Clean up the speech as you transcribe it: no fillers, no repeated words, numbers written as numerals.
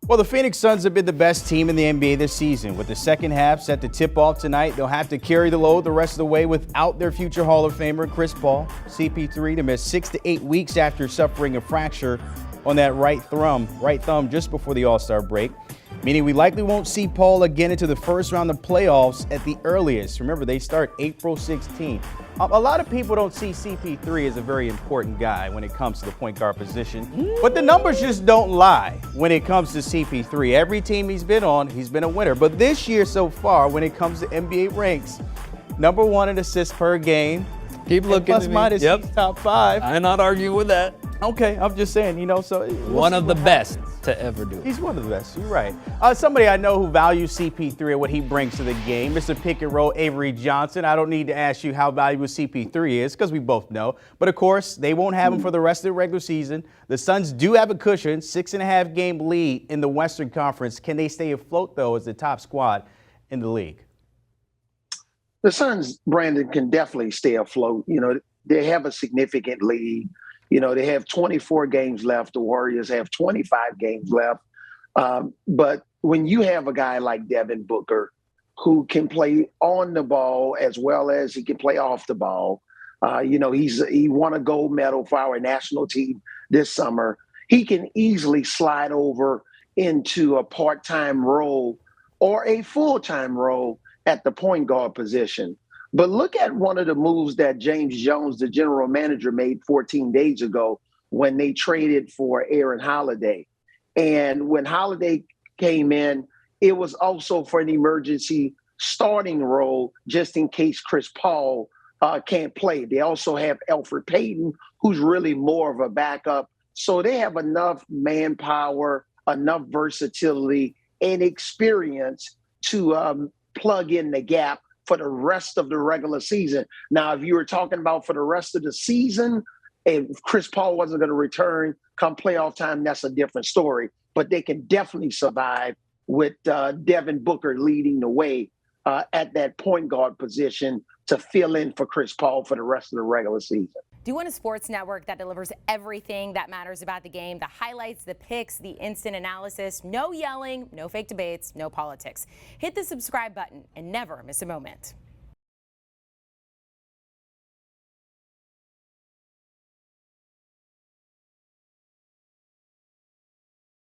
Well, the Phoenix Suns have been the best team in the NBA this season. With the second half set to tip off tonight, they'll have to carry the load the rest of the way without their future Hall of Famer Chris Paul. CP3 to miss 6 to 8 weeks after suffering a fracture on that right thumb just before the All-Star break, meaning we likely won't see Paul again into the first round of playoffs at the earliest. Remember, they start April 16th. A lot of people don't see CP3 as a very important guy when it comes to the point guard position, but the numbers just don't lie when it comes to CP3. Every team he's been on, he's been a winner. But this year so far, when it comes to NBA ranks, number 1 in assists per game. Keep looking plus at me. minus, Yep. he's top 5. I'm not arguing with that. Okay, I'm just saying, so One of the best to ever do it. He's one of the best. You're right. Somebody I know who values CP3 and what he brings to the game, Mr. Pick and Roll Avery Johnson. I don't need to ask you how valuable CP3 is because we both know. But of course, they won't have him for the rest of the regular season. The Suns do have a cushion, 6.5 game lead in the Western Conference. Can they stay afloat though as the top squad in the league? The Suns, Brandon, can definitely stay afloat. They have a significant lead. They have 24 games left. The Warriors have 25 games left. But when you have a guy like Devin Booker who can play on the ball as well as he can play off the ball, he won a gold medal for our national team this summer. He can easily slide over into a part-time role or a full-time role at the point guard position. But look at one of the moves that James Jones, the general manager, made 14 days ago when they traded for Aaron Holiday. And when Holiday came in, it was also for an emergency starting role just in case Chris Paul can't play. They also have Elfrid Payton, who's really more of a backup. So they have enough manpower, enough versatility, and experience to plug in the gap for the rest of the regular season. Now, if you were talking about for the rest of the season, if Chris Paul wasn't going to return come playoff time, that's a different story. But they can definitely survive with Devin Booker leading the way at that point guard position to fill in for Chris Paul for the rest of the regular season. Do you want a sports network that delivers everything that matters about the game? The highlights, the picks, the instant analysis, no yelling, no fake debates, no politics. Hit the subscribe button and never miss a moment.